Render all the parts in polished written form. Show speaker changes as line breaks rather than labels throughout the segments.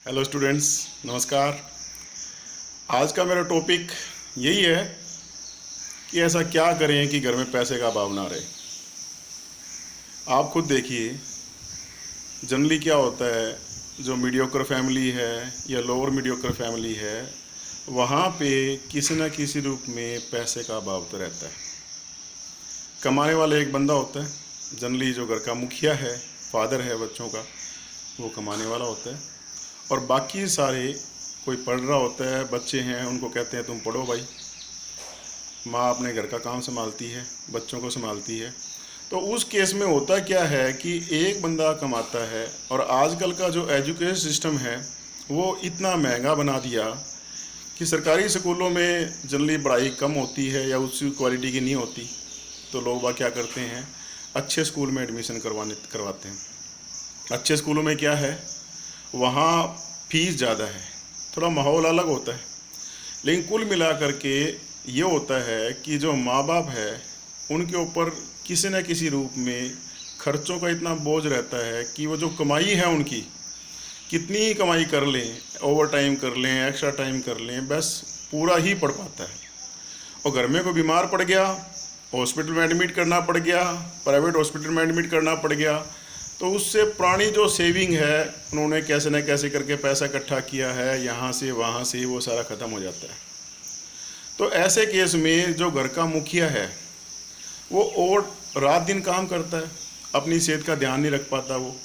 Hello students, नमस्कार। आज का मेरा टॉपिक यही है कि ऐसा क्या करें कि घर में पैसे का अभाव ना रहे। आप खुद देखिए, जनरली क्या होता है, जो मीडियोकर फैमिली है या लोअर मीडियोकर फैमिली है, वहाँ पे किसी न किसी रूप में पैसे का अभाव तो रहता है। कमाने वाला एक बंदा होता है, जनरली जो घर का मुखिया है, फादर है बच्चों का, वो कमाने वाला होता है। और बाकी सारे, कोई पढ़ रहा होता है, बच्चे हैं, उनको कहते हैं तुम पढ़ो भाई। माँ अपने घर का काम संभालती है, बच्चों को संभालती है। तो उस केस में होता क्या है कि एक बंदा कमाता है, और आजकल का जो एजुकेशन सिस्टम है वो इतना महंगा बना दिया कि सरकारी स्कूलों में जनरली पढ़ाई कम होती है या उसी क्वालिटी की नहीं होती। तो लोग वह क्या करते हैं, अच्छे स्कूल में एडमिशन करवाते हैं। अच्छे स्कूलों में क्या है, वहाँ फीस ज़्यादा है, थोड़ा माहौल अलग होता है। लेकिन कुल मिला करके ये होता है कि जो माँ बाप है उनके ऊपर किसी न किसी रूप में खर्चों का इतना बोझ रहता है कि वो जो कमाई है उनकी, कितनी ही कमाई कर लें, ओवर टाइम कर लें, एक्स्ट्रा टाइम कर लें, बस पूरा ही पड़ पाता है। और घर में कोई बीमार पड़ गया, हॉस्पिटल में एडमिट करना पड़ गया, प्राइवेट हॉस्पिटल में एडमिट करना पड़ गया, तो उससे पुरानी जो सेविंग है उन्होंने कैसे न कैसे करके पैसा इकट्ठा किया है, यहाँ से वहाँ से, वो सारा ख़त्म हो जाता है। तो ऐसे केस में जो घर का मुखिया है वो और रात दिन काम करता है, अपनी सेहत का ध्यान नहीं रख पाता। वो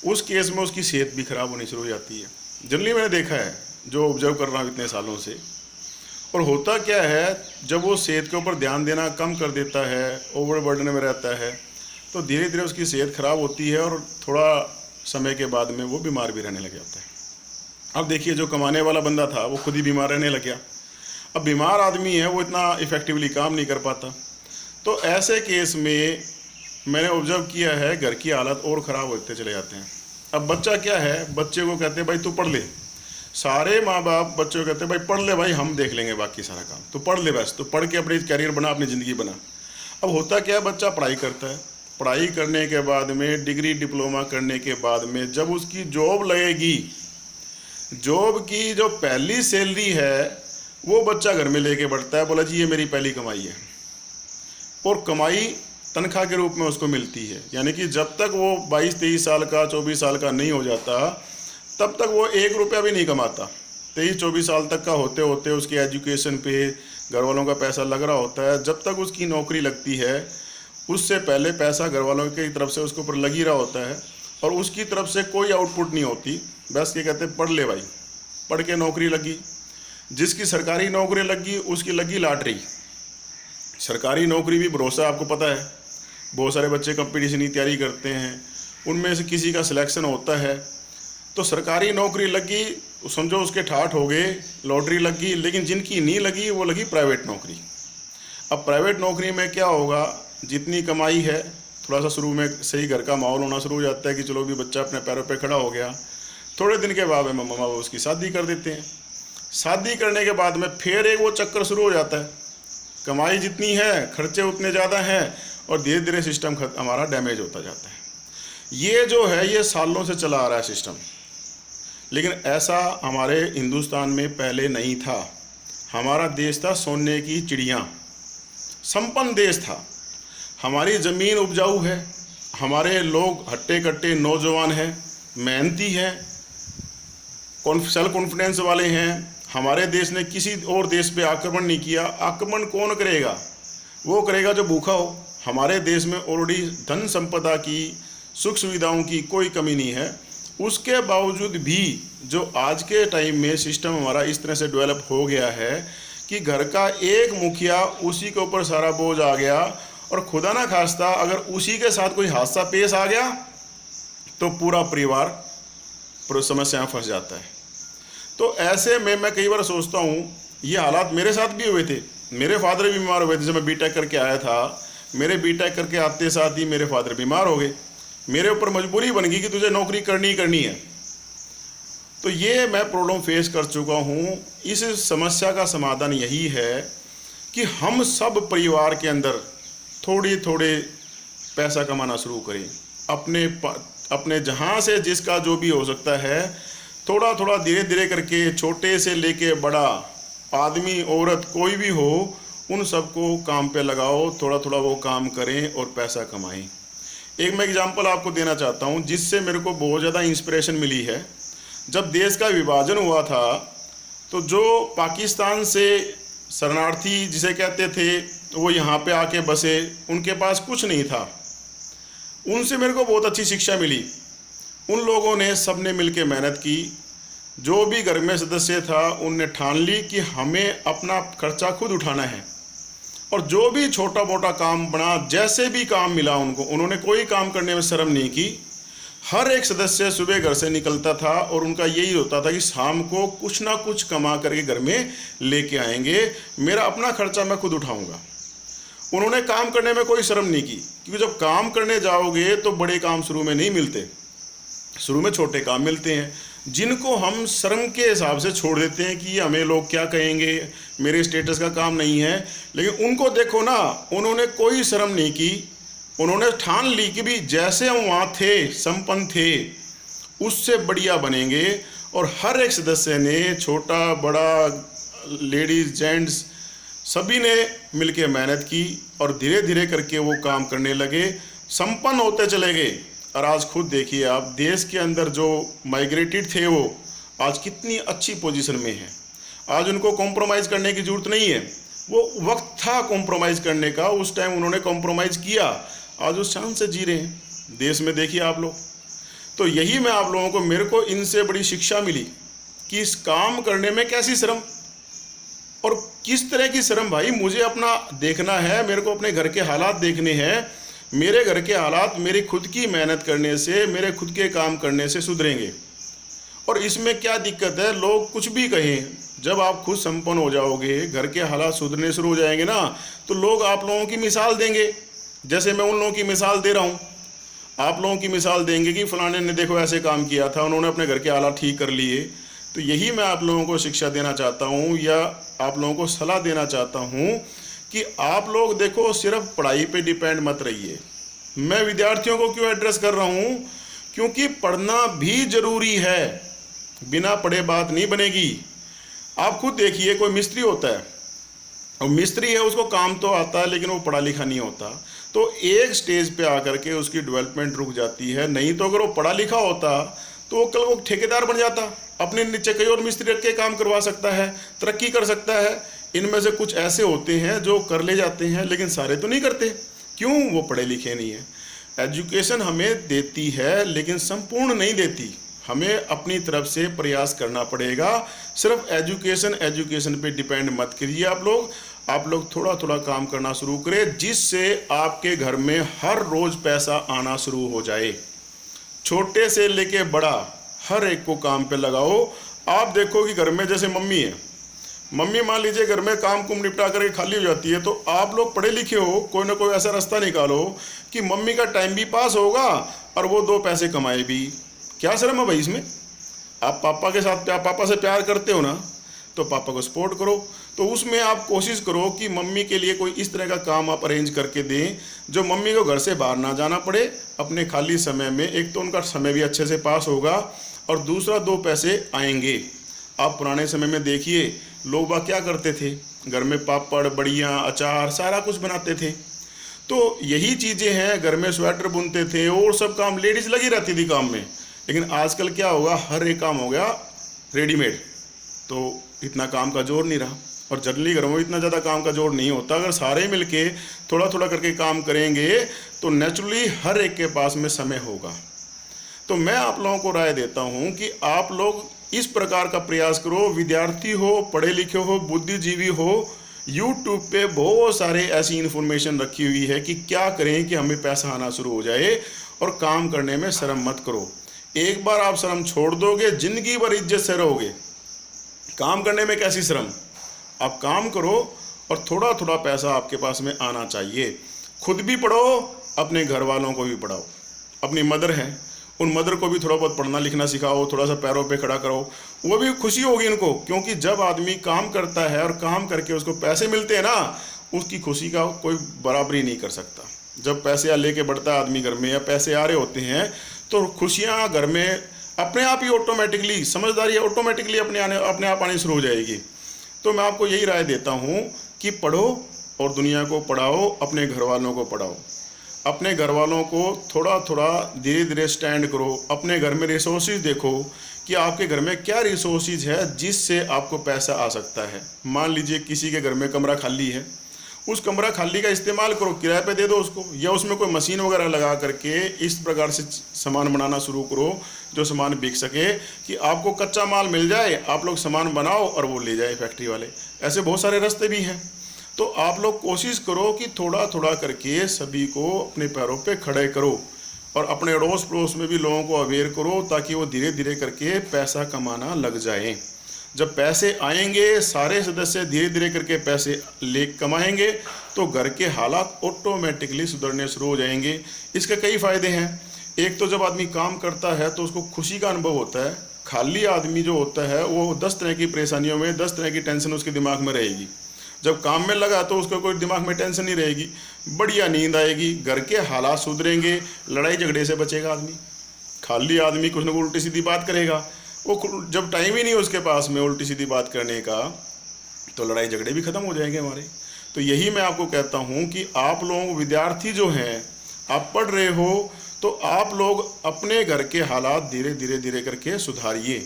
उस केस में उसकी सेहत भी ख़राब होनी शुरू हो जाती है। जनरली मैंने देखा है, जो ऑब्जर्व कर रहा हूँ इतने सालों से। और होता क्या है, जब वो सेहत के ऊपर ध्यान देना कम कर देता है, ओवर बर्डन में रहता है, तो धीरे धीरे उसकी सेहत ख़राब होती है और थोड़ा समय के बाद में वो बीमार भी रहने लग जाता है। अब देखिए, जो कमाने वाला बंदा था वो खुद ही बीमार रहने लग गया। अब बीमार आदमी है, वो इतना इफ़ेक्टिवली काम नहीं कर पाता। तो ऐसे केस में मैंने ऑब्जर्व किया है, घर की हालत और ख़राब होते चले जाते हैं। अब बच्चा क्या है, बच्चे को कहते हैं भाई तू पढ़ ले। सारे माँ बाप बच्चों को कहते हैं भाई पढ़ ले भाई, हम देख लेंगे बाकी सारा काम, तो पढ़ ले बस, तो पढ़ के अपनी कैरियर बना, अपनी ज़िंदगी बना। अब होता क्या है, बच्चा पढ़ाई करता है, पढ़ाई करने के बाद में, डिग्री डिप्लोमा करने के बाद में, जब उसकी जॉब लगेगी, जॉब की जो पहली सैलरी है वो बच्चा घर में लेके बढ़ता है, बोला जी ये मेरी पहली कमाई है। और कमाई तनख्वाह के रूप में उसको मिलती है। यानी कि जब तक वो 22-23 साल का, 24 साल का नहीं हो जाता, तब तक वो 1 रुपया भी नहीं कमाता। 23-24 साल तक का होते होते उसकी एजुकेशन पे घर वालों का पैसा लग रहा होता है। जब तक उसकी नौकरी लगती है, उससे पहले पैसा घर वालों की तरफ से उसके ऊपर लग ही रहा होता है, और उसकी तरफ से कोई आउटपुट नहीं होती। बस ये कहते पढ़ ले भाई, पढ़ के नौकरी लगी। जिसकी सरकारी नौकरी लगी उसकी लगी लॉटरी। सरकारी नौकरी भी भरोसा, आपको पता है, बहुत सारे बच्चे कंपटीशन की तैयारी करते हैं, उनमें से किसी का सिलेक्शन होता है। तो सरकारी नौकरी लगी, समझो उसके ठाठ हो गए, लॉटरी लगी। लेकिन जिनकी नहीं लगी वो लगी प्राइवेट नौकरी। अब प्राइवेट नौकरी में क्या होगा, जितनी कमाई है, थोड़ा सा शुरू में सही घर का माहौल होना शुरू हो जाता है कि चलो भी बच्चा अपने पैरों पे खड़ा हो गया। थोड़े दिन के बाद में मम्मा बाबा उसकी शादी कर देते हैं। शादी करने के बाद में फिर एक वो चक्कर शुरू हो जाता है, कमाई जितनी है खर्चे उतने ज़्यादा हैं, और धीरे धीरे सिस्टम हमारा डैमेज होता जाता है। ये जो है ये सालों से चला आ रहा है सिस्टम। लेकिन ऐसा हमारे हिंदुस्तान में पहले नहीं था। हमारा देश था सोने की चिड़िया, संपन्न देश था। हमारी ज़मीन उपजाऊ है, हमारे लोग हट्टे कट्टे नौजवान हैं, मेहनती हैं, सेल्फ कॉन्फिडेंस वाले हैं। हमारे देश ने किसी और देश पे आक्रमण नहीं किया। आक्रमण कौन करेगा, वो करेगा जो भूखा हो। हमारे देश में ऑलरेडी धन संपदा की, सुख सुविधाओं की कोई कमी नहीं है। उसके बावजूद भी जो आज के टाइम में सिस्टम हमारा इस तरह से डेवलप हो गया है कि घर का एक मुखिया, उसी के ऊपर सारा बोझ आ गया, और खुदा ना खास्ता अगर उसी के साथ कोई हादसा पेश आ गया तो पूरा परिवार समस्या में फंस जाता है। तो ऐसे में मैं कई बार सोचता हूँ, ये हालात मेरे साथ भी हुए थे। मेरे फादर भी बीमार हुए थे। जब मैं बीटेक करके आया था, मेरे बीटेक करके आते साथ ही मेरे फादर बीमार हो गए। मेरे ऊपर मजबूरी बन गई कि तुझे नौकरी करनी ही करनी है। तो ये मैं प्रॉब्लम फेस कर चुका हूँ। इस समस्या का समाधान यही है कि हम सब परिवार के अंदर थोड़ी थोड़े पैसा कमाना शुरू करें। अपने जहाँ से जिसका जो भी हो सकता है, थोड़ा थोड़ा धीरे धीरे करके छोटे से लेके बड़ा, आदमी औरत कोई भी हो, उन सबको काम पे लगाओ, थोड़ा थोड़ा वो काम करें और पैसा कमाएं। एक मैं एग्जांपल आपको देना चाहता हूँ जिससे मेरे को बहुत ज़्यादा इंस्पिरेशन मिली है। जब देश का विभाजन हुआ था तो जो पाकिस्तान से शरणार्थी जिसे कहते थे वो यहाँ पे आके बसे, उनके पास कुछ नहीं था। उनसे मेरे को बहुत अच्छी शिक्षा मिली। उन लोगों ने सबने मिलके मेहनत की। जो भी घर में सदस्य था उनने ठान ली कि हमें अपना खर्चा खुद उठाना है, और जो भी छोटा मोटा काम बना, जैसे भी काम मिला उनको, उन्होंने कोई काम करने में शर्म नहीं की। हर एक सदस्य सुबह घर से निकलता था और उनका यही होता था कि शाम को कुछ ना कुछ कमा करके घर में लेके आएंगे, मेरा अपना खर्चा मैं खुद उठाऊंगा। उन्होंने काम करने में कोई शर्म नहीं की, क्योंकि जब काम करने जाओगे तो बड़े काम शुरू में नहीं मिलते, शुरू में छोटे काम मिलते हैं, जिनको हम शर्म के हिसाब से छोड़ देते हैं कि हमें लोग क्या कहेंगे, मेरे स्टेटस का काम नहीं है। लेकिन उनको देखो ना, उन्होंने कोई शर्म नहीं की। उन्होंने ठान ली कि भी जैसे हम वहाँ थे, संपन्न थे, उससे बढ़िया बनेंगे। और हर एक सदस्य ने, छोटा बड़ा, लेडीज़ जेंट्स, सभी ने मिलके मेहनत की और धीरे धीरे करके वो काम करने लगे, संपन्न होते चले गए। और आज खुद देखिए आप, देश के अंदर जो माइग्रेटेड थे वो आज कितनी अच्छी पोजीशन में है। आज उनको कॉम्प्रोमाइज़ करने की ज़रूरत नहीं है। वो वक्त था कॉम्प्रोमाइज़ करने का, उस टाइम उन्होंने कॉम्प्रोमाइज़ किया, आज उस शान से जी रहे हैं। देश में देखिए आप लोग। तो यही मैं आप लोगों को, मेरे को इनसे बड़ी शिक्षा मिली कि इस काम करने में कैसी शर्म और किस तरह की शर्म। भाई मुझे अपना देखना है, मेरे को अपने घर के हालात देखने हैं। मेरे घर के हालात मेरी खुद की मेहनत करने से, मेरे खुद के काम करने से सुधरेंगे। और इसमें क्या दिक्कत है, लोग कुछ भी कहें, जब आप खुद संपन्न हो जाओगे, घर के हालात सुधरने शुरू हो जाएंगे ना, तो लोग आप लोगों की मिसाल देंगे। जैसे मैं उन लोगों की मिसाल दे रहा हूँ, आप लोगों की मिसाल देंगे कि फलाने ने देखो ऐसे काम किया था, उन्होंने अपने घर के हालात ठीक कर लिए। तो यही मैं आप लोगों को शिक्षा देना चाहता हूँ, या आप लोगों को सलाह देना चाहता हूँ कि आप लोग देखो, सिर्फ पढ़ाई पे डिपेंड मत रहिए। मैं विद्यार्थियों को क्यों एड्रेस कर रहा हूँ, क्योंकि पढ़ना भी जरूरी है, बिना पढ़े बात नहीं बनेगी। आप खुद देखिए, कोई मिस्त्री होता है, और मिस्त्री है, उसको काम तो आता है लेकिन वो पढ़ा लिखा नहीं होता, तो एक स्टेज पे आकर के उसकी डेवलपमेंट रुक जाती है। नहीं तो अगर वो पढ़ा लिखा होता तो वो कल वो ठेकेदार बन जाता, अपने नीचे कई और मिस्त्री रख के काम करवा सकता है, तरक्की कर सकता है। इनमें से कुछ ऐसे होते हैं जो कर ले जाते हैं, लेकिन सारे तो नहीं करते। क्यों? वो पढ़े लिखे नहीं है। एजुकेशन हमें देती है लेकिन संपूर्ण नहीं देती, हमें अपनी तरफ से प्रयास करना पड़ेगा। सिर्फ एजुकेशन पे डिपेंड मत करिए आप लोग थोड़ा थोड़ा काम करना शुरू करें, जिससे आपके घर में हर रोज़ पैसा आना शुरू हो जाए। छोटे से लेके बड़ा हर एक को काम पे लगाओ। आप देखो कि घर में जैसे मम्मी है, मम्मी मान लीजिए घर में काम कुम निपटा करके खाली हो जाती है, तो आप लोग पढ़े लिखे हो, कोई ना कोई ऐसा रास्ता निकालो कि मम्मी का टाइम भी पास होगा और वो दो पैसे कमाए भी। क्या शर्म है भाई इसमें? आप पापा के साथ, पापा से प्यार करते हो ना, तो पापा को सपोर्ट करो। तो उसमें आप कोशिश करो कि मम्मी के लिए कोई इस तरह का काम आप अरेंज करके दें जो मम्मी को घर से बाहर ना जाना पड़े। अपने खाली समय में एक तो उनका समय भी अच्छे से पास होगा और दूसरा दो पैसे आएंगे। आप पुराने समय में देखिए लोग बाग क्या करते थे, घर में पापड़, बड़ियाँ, अचार सारा कुछ बनाते थे। तो यही चीज़ें हैं, घर में स्वेटर बुनते थे और सब काम लेडीज़ लगी रहती थी काम में। लेकिन आजकल क्या होगा, हर एक काम हो गया रेडीमेड, तो इतना काम का जोर नहीं रहा। और जनरली घरों में इतना ज़्यादा काम का जोर नहीं होता। अगर सारे मिलके थोड़ा थोड़ा करके काम करेंगे तो नेचुरली हर एक के पास में समय होगा। तो मैं आप लोगों को राय देता हूँ कि आप लोग इस प्रकार का प्रयास करो। विद्यार्थी हो, पढ़े लिखे हो, बुद्धिजीवी हो, यूट्यूब पे बहुत सारे ऐसी इन्फॉर्मेशन रखी हुई है कि क्या करें कि हमें पैसा आना शुरू हो जाए। और काम करने में शर्म मत करो। एक बार आप शर्म छोड़ दोगे, जिंदगी भर इज्जत से रहोगे। काम करने में कैसी शर्म? आप काम करो और थोड़ा थोड़ा पैसा आपके पास में आना चाहिए। खुद भी पढ़ो, अपने घर वालों को भी पढ़ाओ। अपनी मदर है, उन मदर को भी थोड़ा बहुत पढ़ना लिखना सिखाओ, थोड़ा सा पैरों पे खड़ा करो, वो भी खुशी होगी इनको। क्योंकि जब आदमी काम करता है और काम करके उसको पैसे मिलते हैं ना, उसकी खुशी का कोई बराबरी नहीं कर सकता। जब पैसे लेके बढ़ता है आदमी घर में, या पैसे आ रहे होते हैं, तो खुशियाँ घर में अपने आप ही ऑटोमेटिकली समझदारी ऑटोमेटिकली अपने आप आनी शुरू हो जाएगी। तो मैं आपको यही राय देता हूँ कि पढ़ो और दुनिया को पढ़ाओ, अपने घर वालों को पढ़ाओ, अपने घर वालों को थोड़ा थोड़ा धीरे धीरे स्टैंड करो। अपने घर में रिसोर्सेज देखो कि आपके घर में क्या रिसोर्सेज है जिससे आपको पैसा आ सकता है। मान लीजिए किसी के घर में कमरा खाली है, उस कमरा खाली का इस्तेमाल करो, किराए पे दे दो उसको, या उसमें कोई मशीन वगैरह लगा करके इस प्रकार से सामान बनाना शुरू करो जो सामान बिक सके, कि आपको कच्चा माल मिल जाए, आप लोग सामान बनाओ और वो ले जाए फैक्ट्री वाले। ऐसे बहुत सारे रास्ते भी हैं। तो आप लोग कोशिश करो कि थोड़ा थोड़ा करके सभी को अपने पैरों पे खड़े करो और अपने अड़ोस पड़ोस में भी लोगों को अवेयर करो, ताकि वो धीरे धीरे करके पैसा कमाना लग जाए। जब पैसे आएंगे, सारे सदस्य धीरे धीरे करके पैसे कमाएंगे, तो घर के हालात ऑटोमेटिकली सुधरने शुरू हो जाएंगे। इसके कई फ़ायदे हैं। एक तो जब आदमी काम करता है तो उसको खुशी का अनुभव होता है। खाली आदमी जो होता है वो 10 तरह की परेशानियों में, 10 तरह की टेंशन उसके दिमाग में रहेगी। जब काम में लगा तो उसको कोई दिमाग में टेंशन नहीं रहेगी, बढ़िया नींद आएगी, घर के हालात सुधरेंगे, लड़ाई झगड़े से बचेगा आदमी। खाली आदमी कुछ न कुछ उल्टी सीधी बात करेगा, वो जब टाइम ही नहीं उसके पास में उल्टी सीधी बात करने का, तो लड़ाई झगड़े भी ख़त्म हो जाएंगे हमारे। तो यही मैं आपको कहता हूँ कि आप लोग विद्यार्थी जो हैं, आप पढ़ रहे हो, तो आप लोग अपने घर के हालात धीरे धीरे धीरे करके सुधारिए।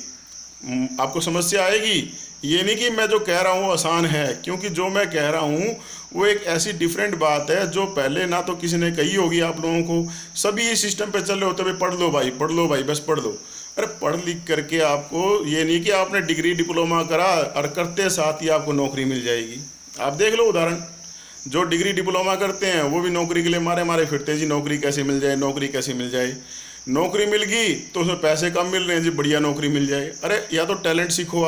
आपको समस्या आएगी, ये नहीं कि मैं जो कह रहा हूँ आसान है, क्योंकि जो मैं कह रहा हूँ वो एक ऐसी डिफरेंट बात है जो पहले ना तो किसी ने कही होगी आप लोगों को। सभी इस सिस्टम पे चल रहे होते भाई पढ़ लो भाई, पढ़ लो भाई, बस पढ़ लो। अरे पढ़ लिख करके आपको ये नहीं कि आपने डिग्री डिप्लोमा करा और करते साथ ही आपको नौकरी मिल जाएगी। आप देख लो उदाहरण, जो डिग्री डिप्लोमा करते हैं वो भी नौकरी के लिए मारे मारे फिरते हैं जी, नौकरी कैसे मिल जाए, नौकरी कैसे मिल जाए। नौकरी मिल गई तो उसमें पैसे कम मिल रहे हैं जी, बढ़िया नौकरी मिल जाए। अरे या तो टैलेंट सीखो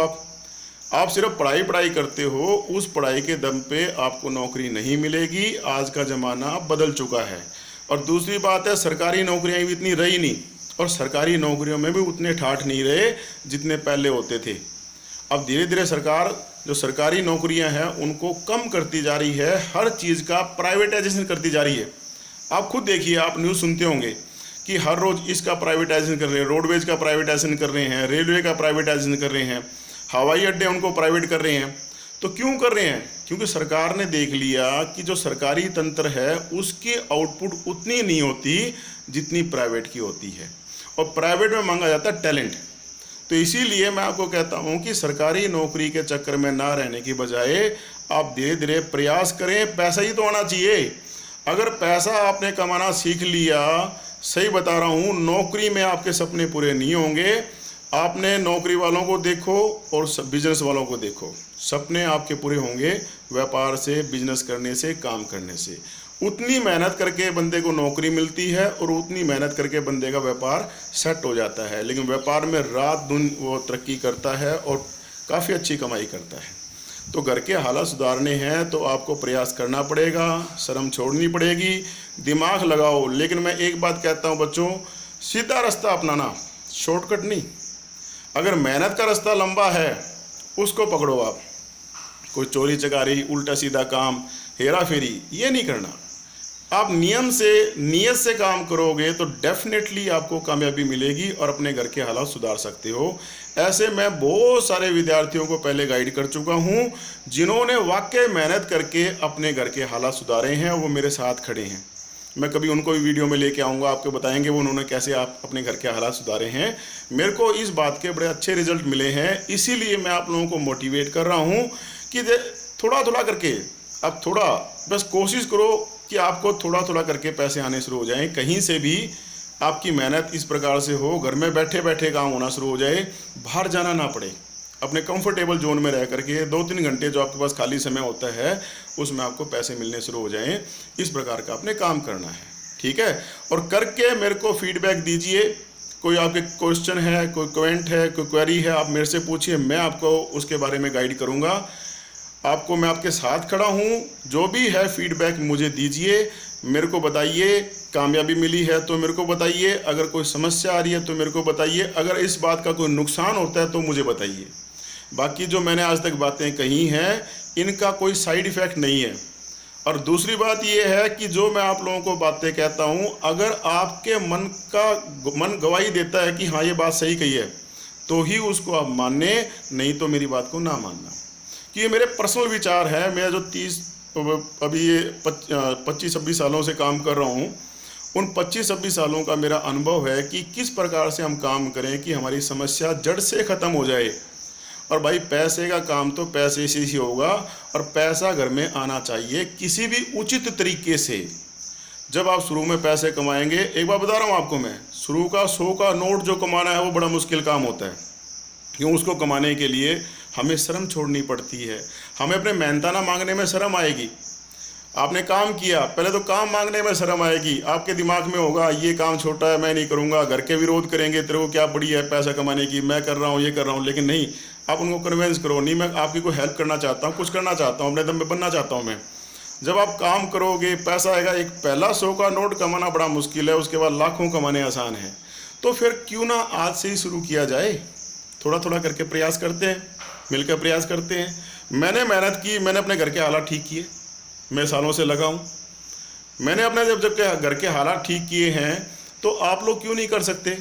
आप सिर्फ पढ़ाई करते हो, उस पढ़ाई के दम पे आपको नौकरी नहीं मिलेगी। आज का ज़माना बदल चुका है। और दूसरी बात है, सरकारी नौकरियां भी इतनी रही नहीं, और सरकारी नौकरियों में भी उतने ठाठ नहीं रहे जितने पहले होते थे। अब धीरे धीरे सरकार जो सरकारी नौकरियां हैं उनको कम करती जा रही है, हर चीज़ का प्राइवेटाइजेशन करती जा रही है। आप खुद देखिए, आप न्यूज़ सुनते होंगे कि हर रोज़ इसका प्राइवेटाइजेशन कर रहे हैं, रोडवेज का प्राइवेटाइजेशन कर रहे हैं, रेलवे का प्राइवेटाइजेशन कर रहे हैं, हवाई अड्डे उनको प्राइवेट कर रहे हैं। तो क्यों कर रहे हैं? क्योंकि सरकार ने देख लिया कि जो सरकारी तंत्र है उसकी आउटपुट उतनी नहीं होती जितनी प्राइवेट की होती है, और प्राइवेट में मांगा जाता है टैलेंट। तो इसीलिए मैं आपको कहता हूं कि सरकारी नौकरी के चक्कर में ना रहने की बजाय आप धीरे धीरे प्रयास करें। पैसा ही तो आना चाहिए। अगर पैसा आपने कमाना सीख लिया, सही बता रहा हूं, नौकरी में आपके सपने पूरे नहीं होंगे। आपने नौकरी वालों को देखो और बिजनेस वालों को देखो, सपने आपके पूरे होंगे व्यापार से, बिजनेस करने से, काम करने से। उतनी मेहनत करके बंदे को नौकरी मिलती है और उतनी मेहनत करके बंदे का व्यापार सेट हो जाता है। लेकिन व्यापार में रात दिन वो तरक्की करता है और काफ़ी अच्छी कमाई करता है। तो घर के हालात सुधारने हैं तो आपको प्रयास करना पड़ेगा, शर्म छोड़नी पड़ेगी, दिमाग लगाओ। लेकिन मैं एक बात कहता हूँ बच्चों, सीधा रास्ता अपनाना, शॉर्टकट नहीं। अगर मेहनत का रास्ता लंबा है उसको पकड़ो आप। कोई चोरी चकारी, उल्टा सीधा काम, हेरा फेरी, ये नहीं करना। आप नियम से, नियत से काम करोगे तो डेफिनेटली आपको कामयाबी मिलेगी और अपने घर के हालात सुधार सकते हो। ऐसे मैं बहुत सारे विद्यार्थियों को पहले गाइड कर चुका हूँ जिन्होंने वाकई मेहनत करके अपने घर के हालात सुधारे हैं, वो मेरे साथ खड़े हैं। मैं कभी उनको भी वीडियो में लेके आऊँगा, आपको बताएंगे वो उन्होंने कैसे आप अपने घर के हालात सुधारे हैं। मेरे को इस बात के बड़े अच्छे रिजल्ट मिले हैं, इसीलिए मैं आप लोगों को मोटिवेट कर रहा हूँ कि थोड़ा थोड़ा करके, अब थोड़ा बस कोशिश करो कि आपको थोड़ा थोड़ा करके पैसे आने शुरू हो जाएं। कहीं से भी आपकी मेहनत इस प्रकार से हो, घर में बैठे बैठे काम होना शुरू हो जाए, बाहर जाना ना पड़े। अपने कंफर्टेबल जोन में रह करके 2-3 घंटे जो आपके पास खाली समय होता है उसमें आपको पैसे मिलने शुरू हो जाएं। इस प्रकार का आपने काम करना है, ठीक है? और करके मेरे को फीडबैक दीजिए। कोई आपके क्वेश्चन है, कोई कमेंट है, कोई क्वेरी है, आप मेरे से पूछिए, मैं आपको उसके बारे में गाइड करूँगा। आपको मैं आपके साथ खड़ा हूँ। जो भी है फीडबैक मुझे दीजिए, मेरे को बताइए। कामयाबी मिली है तो मेरे को बताइए, अगर कोई समस्या आ रही है तो मेरे को बताइए, अगर इस बात का कोई नुकसान होता है तो मुझे बताइए। बाकी जो मैंने आज तक बातें कही हैं इनका कोई साइड इफ़ेक्ट नहीं है। और दूसरी बात ये है कि जो मैं आप लोगों को बातें कहता हूँ, अगर आपके मन गवाही देता है कि हाँ ये बात सही कही है, तो ही उसको आप मानने, नहीं तो मेरी बात को ना मानना। कि ये मेरे पर्सनल विचार है। मैं जो 25-26 सालों से काम कर रहा हूँ, उन 25-26 सालों का मेरा अनुभव है कि किस प्रकार से हम काम करें कि हमारी समस्या जड़ से ख़त्म हो जाए। और भाई पैसे का काम तो पैसे से ही होगा, और पैसा घर में आना चाहिए किसी भी उचित तरीके से। जब आप शुरू में पैसे कमाएंगे, एक बार बता रहा हूँ आपको मैं, शुरू का 100 का नोट जो कमाना है वो बड़ा मुश्किल काम होता है। क्यों? उसको कमाने के लिए हमें शर्म छोड़नी पड़ती है, हमें अपने मेहनताना मांगने में शर्म आएगी। आपने काम किया, पहले तो काम मांगने में शर्म आएगी, आपके दिमाग में होगा ये काम छोटा है, मैं नहीं करूँगा, घर के विरोध करेंगे, तेरे को क्या पड़ी है पैसा कमाने की, मैं कर रहा हूँ, ये कर रहा हूँ। लेकिन नहीं, आप उनको कन्विंस करो, नहीं मैं आपकी कोई हेल्प करना चाहता हूँ, कुछ करना चाहता हूँ, अपने दम पे बनना चाहता हूँ मैं। जब आप काम करोगे, पैसा आएगा। एक पहला 100 का नोट कमाना बड़ा मुश्किल है, उसके बाद लाखों कमाने आसान है। तो फिर क्यों ना आज से ही शुरू किया जाए, थोड़ा थोड़ा करके प्रयास करते हैं, मिलकर प्रयास करते हैं। मैंने मेहनत की, मैंने अपने घर के हालात ठीक किए, मैं सालों से लगा हूँ। मैंने अपने जब घर के हालात ठीक किए हैं, तो आप लोग क्यों नहीं कर सकते?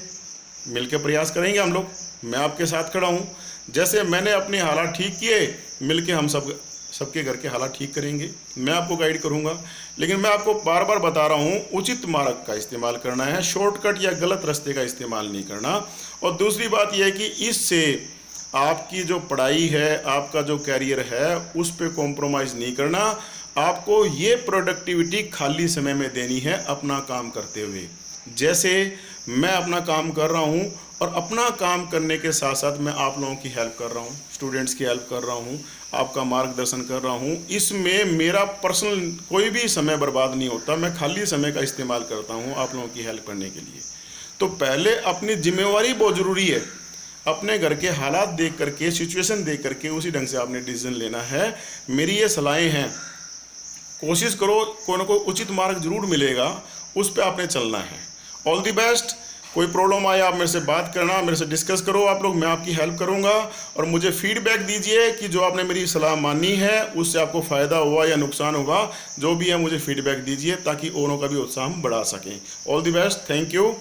मिलकर प्रयास करेंगे हम लोग, मैं आपके साथ खड़ा हूँ। जैसे मैंने अपने हालात ठीक किए, मिलके हम सबके घर के हालात ठीक करेंगे। मैं आपको गाइड करूँगा, लेकिन मैं आपको बार बार बता रहा हूँ, उचित मार्ग का इस्तेमाल करना है, शॉर्टकट या गलत रास्ते का इस्तेमाल नहीं करना। और दूसरी बात यह है कि इससे आपकी जो पढ़ाई है, आपका जो कैरियर है, उस पर कॉम्प्रोमाइज़ नहीं करना। आपको ये प्रोडक्टिविटी खाली समय में देनी है अपना काम करते हुए। जैसे मैं अपना काम कर रहा हूँ, और अपना काम करने के साथ साथ मैं आप लोगों की हेल्प कर रहा हूँ, स्टूडेंट्स की हेल्प कर रहा हूँ, आपका मार्गदर्शन कर रहा हूँ। इसमें मेरा पर्सनल कोई भी समय बर्बाद नहीं होता, मैं खाली समय का इस्तेमाल करता हूँ आप लोगों की हेल्प करने के लिए। तो पहले अपनी जिम्मेवारी बहुत ज़रूरी है, अपने घर के हालात देख करके, सिचुएशन देख करके उसी ढंग से आपने डिसीजन लेना है। मेरी ये सलाहें हैं, कोशिश करो, कोई ना कोई उचित मार्ग जरूर मिलेगा, उस पर आपने चलना है। All the best. कोई प्रॉब्लम आए आप मेरे से बात करना, मेरे से डिस्कस करो आप लोग, मैं आपकी हेल्प करूंगा। और मुझे फीडबैक दीजिए कि जो आपने मेरी सलाह मानी है उससे आपको फ़ायदा हुआ या नुकसान हुआ, जो भी है मुझे फीडबैक दीजिए, ताकि औरों का भी उत्साह हम बढ़ा सकें। All the best, thank you.